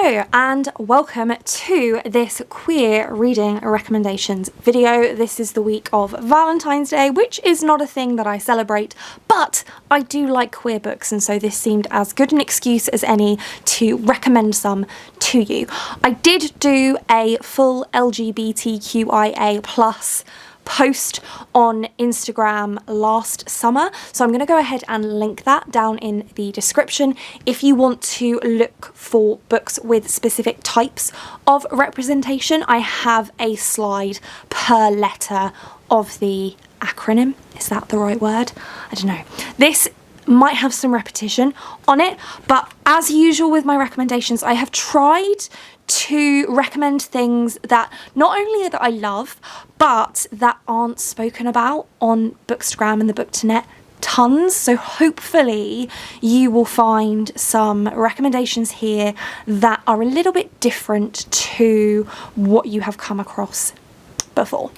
Hello and welcome to this queer reading recommendations video. This is the week of Valentine's Day, which is not a thing that I celebrate, but I do like queer books, and so this seemed as good an excuse as any to recommend some to you. I did do a full LGBTQIA+ post on Instagram last summer, so I'm going to go ahead and link that down in the description if you want to look for books with specific types of representation. I have a slide per letter of the acronym. Is that the right word? I don't know. This might have some repetition on it, but as usual with my recommendations, I have tried to recommend things that not only that I love, but that aren't spoken about on Bookstagram and the Book2Net tons. So hopefully you will find some recommendations here that are a little bit different to what you have come across before.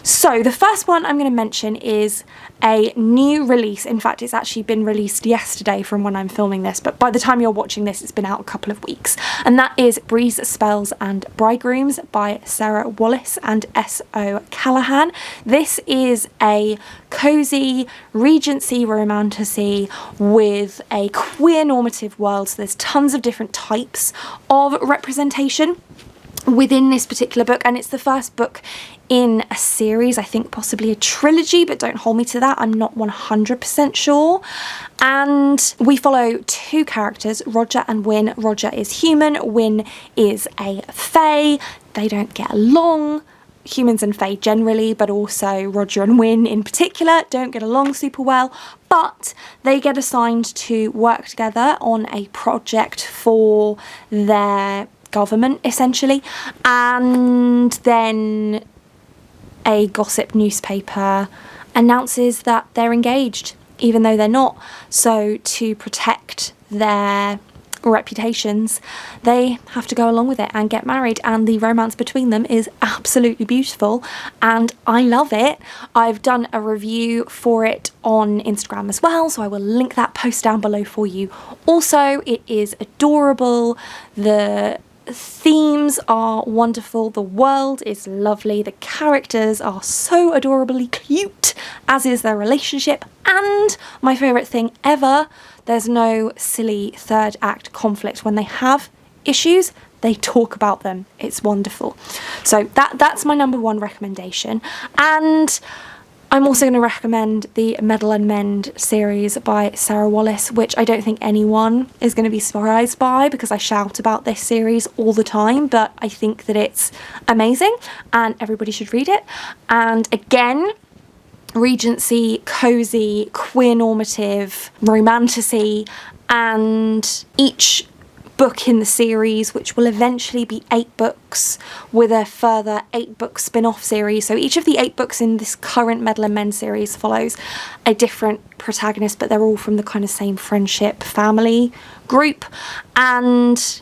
So the first one I'm going to mention is a new release. In fact, it's actually been released yesterday from when I'm filming this, but by the time you're watching this, it's been out a couple of weeks. And that is Breeze, Spells and Bridegrooms by Sarah Wallace and S.O. Callahan. This is a cozy Regency romantasy with a queer normative world. So there's tons of different types of representation within this particular book, and it's the first book in a series, I think possibly a trilogy, but don't hold me to that, I'm not 100% sure. And we follow two characters, Roger and Wyn. Roger is human, Wyn is a fae. They don't get along. Humans and fae generally, but also Roger and Wyn in particular don't get along super well, but they get assigned to work together on a project for their government essentially, and then a gossip newspaper announces that they're engaged even though they're not. So to protect their reputations, they have to go along with it and get married, and the romance between them is absolutely beautiful and I love it. I've done a review for it on Instagram as well, so I will link that post down below for you. Also, it is adorable. The themes are wonderful, the world is lovely, the characters are so adorably cute, as is their relationship, and my favourite thing ever, there's no silly third act conflict. When they have issues, they talk about them. It's wonderful. So that's my number one recommendation. And I'm also going to recommend the Meddle and Mend series by Sarah Wallace, which I don't think anyone is going to be surprised by because I shout about this series all the time, but I think that it's amazing and everybody should read it. And again, Regency, cozy, queer normative, romantasy, and each book in the series, which will eventually be 8 books with a further 8-book spin-off series. So each of the 8 books in this current Meddle and Mend series follows a different protagonist, but they're all from the kind of same friendship family group, and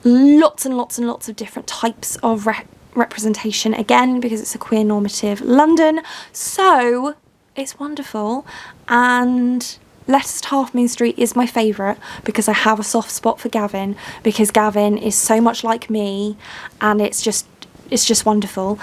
lots and lots and lots of different types of representation, again because it's a queer normative London. So it's wonderful, and Letters to Half Moon Street is my favourite because I have a soft spot for Gavin, because Gavin is so much like me and it's just wonderful.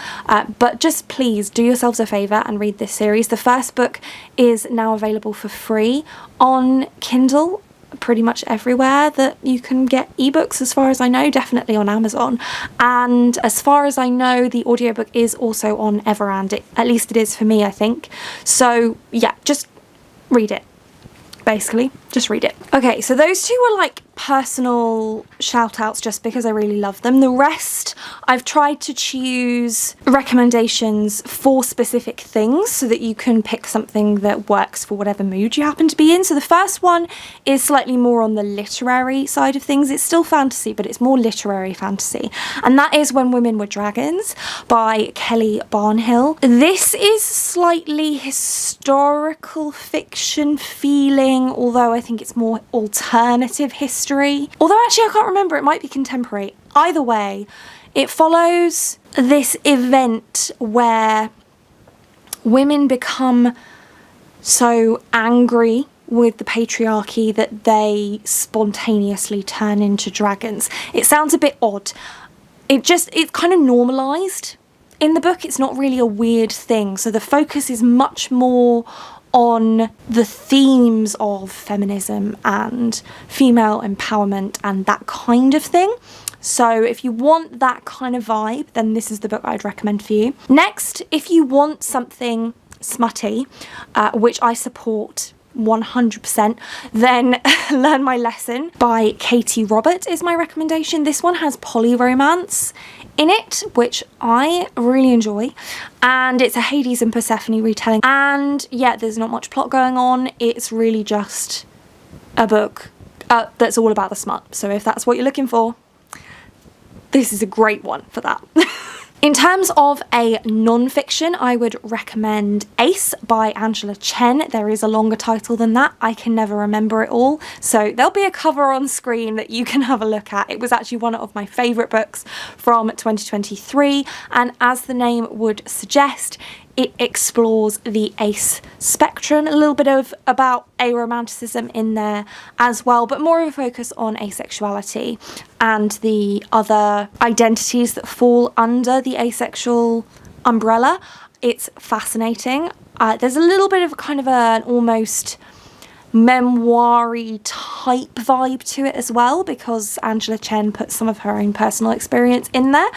But just please do yourselves a favour and read this series. The first book is now available for free on Kindle pretty much everywhere that you can get ebooks, as far as I know, definitely on Amazon, and as far as I know the audiobook is also on Everand. At least it is for me, I think. So yeah, just read it. Basically, just read it. Okay, so those two were like personal shout outs just because I really love them. The rest, I've tried to choose recommendations for specific things so that you can pick something that works for whatever mood you happen to be in. So the first one is slightly more on the literary side of things. It's still fantasy, but it's more literary fantasy. And that is When Women Were Dragons by Kelly Barnhill. This is slightly historical fiction feeling, although I think it's more alternative history. Although actually I can't remember, it might be contemporary. Either way, it follows this event where women become so angry with the patriarchy that they spontaneously turn into dragons. It sounds a bit odd. It's kind of normalised in the book. It's not really a weird thing. So the focus is much more on the themes of feminism and female empowerment and that kind of thing. So if you want that kind of vibe, then this is the book I'd recommend for you. Next, if you want something smutty, which I support 100%, then Learn My Lesson by Katie Robert is my recommendation. This one has polyromance in it, which I really enjoy, and it's a Hades and Persephone retelling, and yeah, there's not much plot going on. It's really just a book that's all about the smut. So if that's what you're looking for, this is a great one for that. In terms of a non-fiction, I would recommend Ace by Angela Chen. There is a longer title than that. I can never remember it all. So there'll be a cover on screen that you can have a look at. It was actually one of my favourite books from 2023. And as the name would suggest, it explores the ace spectrum, a little bit of about aromanticism in there as well, but more of a focus on asexuality and the other identities that fall under the asexual umbrella. It's fascinating. There's a little bit of kind of an almost memoir-y type vibe to it as well, because Angela Chen put some of her own personal experience in there.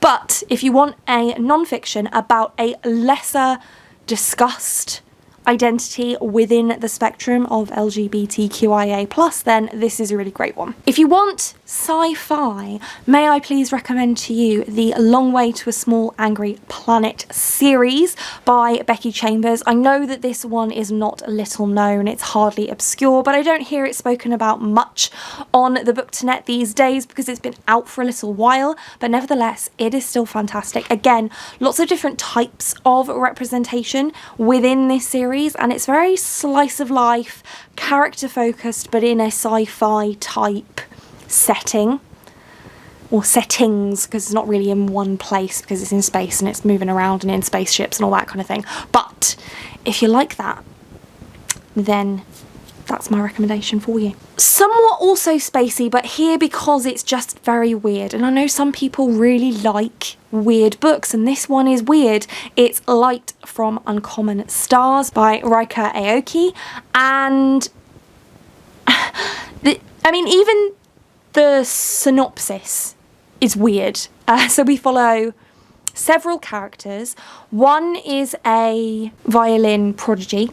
But if you want a non-fiction about a lesser discussed identity within the spectrum of LGBTQIA+, then this is a really great one. If you want sci-fi, may I please recommend to you the Long Way to a Small Angry Planet series by Becky Chambers. I know that this one is not little known, it's hardly obscure, but I don't hear it spoken about much on the Book2Net these days because it's been out for a little while, but nevertheless, it is still fantastic. Again, lots of different types of representation within this series, and it's very slice of life, character focused, but in a sci-fi type setting, or settings, because it's not really in one place because it's in space and it's moving around and in spaceships and all that kind of thing. But if you like that, then that's my recommendation for you. Somewhat also spacey, but here because it's just very weird, and I know some people really like weird books, and this one is weird. It's Light from Uncommon Stars by Rika Aoki, and I mean, even the synopsis is weird. So we follow several characters. One is a violin prodigy.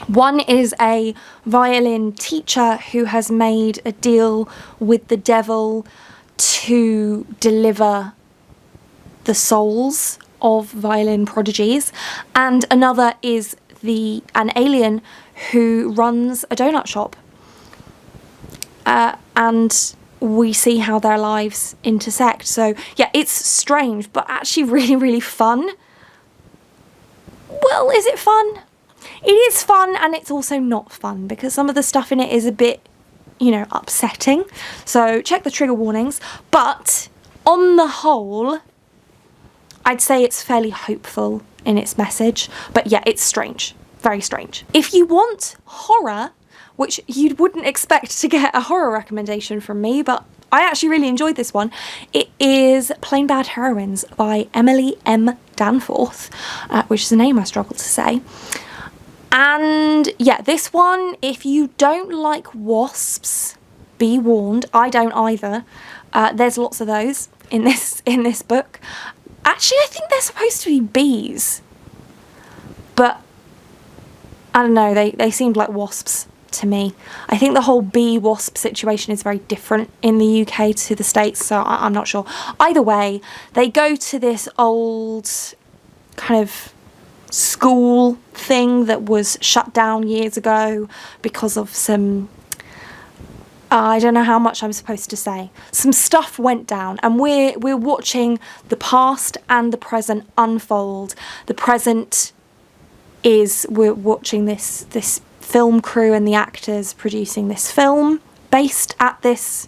One is a violin teacher who has made a deal with the devil to deliver the souls of violin prodigies. And another is an alien who runs a donut shop. And we see how their lives intersect. So yeah, it's strange, but actually really, really fun. Well, is it fun? It is fun, and it's also not fun because some of the stuff in it is a bit, you know, upsetting. So check the trigger warnings. But on the whole, I'd say it's fairly hopeful in its message. But yeah, it's strange. Very strange. If you want horror, which you wouldn't expect to get a horror recommendation from me, but I actually really enjoyed this one. It is Plain Bad Heroines by Emily M. Danforth, which is a name I struggle to say. And yeah, this one, if you don't like wasps, be warned. I don't either. There's lots of those in this book. Actually, I think they're supposed to be bees, but I don't know, they seemed like wasps to me. I think the whole bee wasp situation is very different in the UK to the States, so I'm not sure. Either way, they go to this old kind of school thing that was shut down years ago because of some I don't know how much I'm supposed to say. Some stuff went down, and we're watching the past and the present unfold. The present is we're watching this film crew and the actors producing this film based at this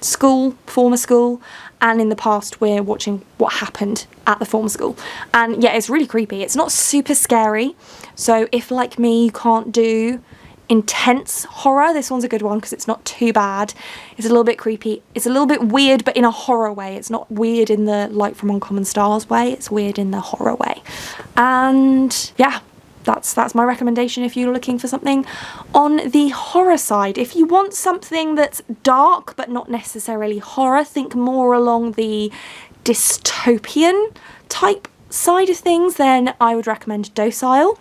school, former school, and in the past we're watching what happened at the former school. And yeah, it's really creepy. It's not super scary, so if like me you can't do intense horror. This one's a good one because it's not too bad. It's a little bit creepy. It's a little bit weird, but in a horror way. It's not weird in the Light from Uncommon Stars way. It's weird in the horror way. And yeah, that's my recommendation if you're looking for something on the horror side. If you want something that's dark but not necessarily horror, think more along the dystopian type side of things, then I would recommend Docile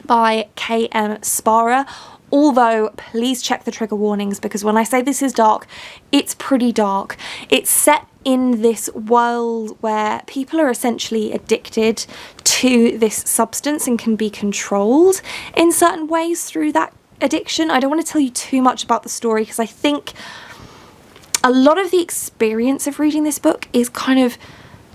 by K.M. Spara. Although, please check the trigger warnings, because when I say this is dark, it's pretty dark. It's set in this world where people are essentially addicted to this substance and can be controlled in certain ways through that addiction. I don't want to tell you too much about the story because I think a lot of the experience of reading this book is kind of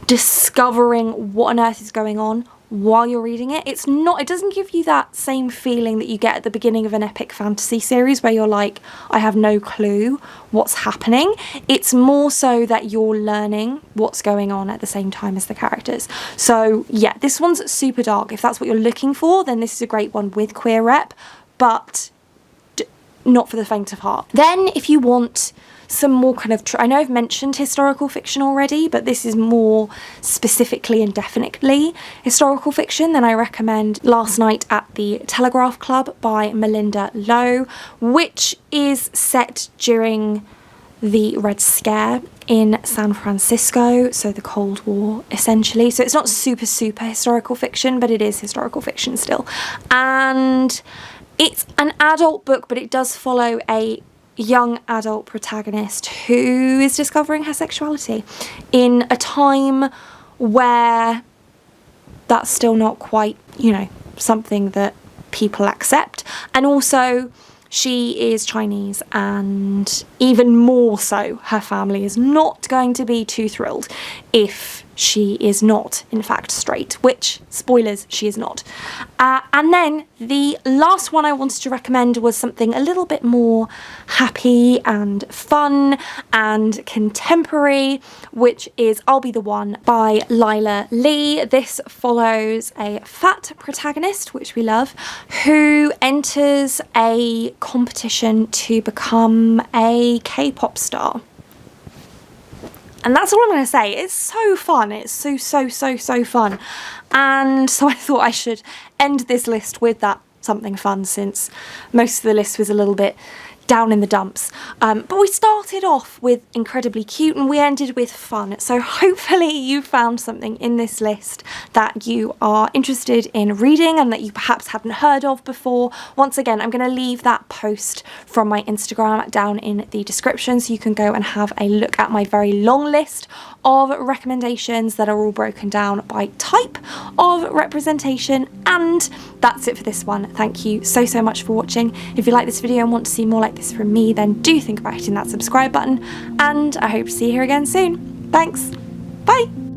discovering what on earth is going on while you're reading it. It doesn't give you that same feeling that you get at the beginning of an epic fantasy series where you're like, I have no clue what's happening. It's more so that you're learning what's going on at the same time as the characters. So yeah, this one's super dark. If that's what you're looking for, then this is a great one with queer rep, but not for the faint of heart. Then if you want some more kind of, I know I've mentioned historical fiction already, but this is more specifically and definitely historical fiction, then I recommend Last Night at the Telegraph Club by Melinda Lowe, which is set during the Red Scare in San Francisco, so the Cold War essentially. So it's not super historical fiction, but it is historical fiction still. And it's an adult book, but it does follow a young adult protagonist who is discovering her sexuality in a time where that's still not quite, you know, something that people accept. And also she is Chinese, and even more so, her family is not going to be too thrilled if she is not, in fact, straight, which, spoilers, she is not. And then the last one I wanted to recommend was something a little bit more happy and fun and contemporary, which is I'll Be the One by Lila Lee. This follows a fat protagonist, which we love, who enters a competition to become a K-pop star. And that's all I'm going to say. It's so fun. It's so fun. And so I thought I should end this list with that something fun, since most of the list was a little bit down in the dumps. But we started off with incredibly cute and we ended with fun. So hopefully you found something in this list that you are interested in reading and that you perhaps hadn't heard of before. Once again, I'm going to leave that post from my Instagram down in the description so you can go and have a look at my very long list of recommendations that are all broken down by type of representation. And that's it for this one. Thank you so much for watching. If you like this video and want to see more like this from me, then do think about hitting that subscribe button, and I hope to see you here again soon. Thanks. Bye.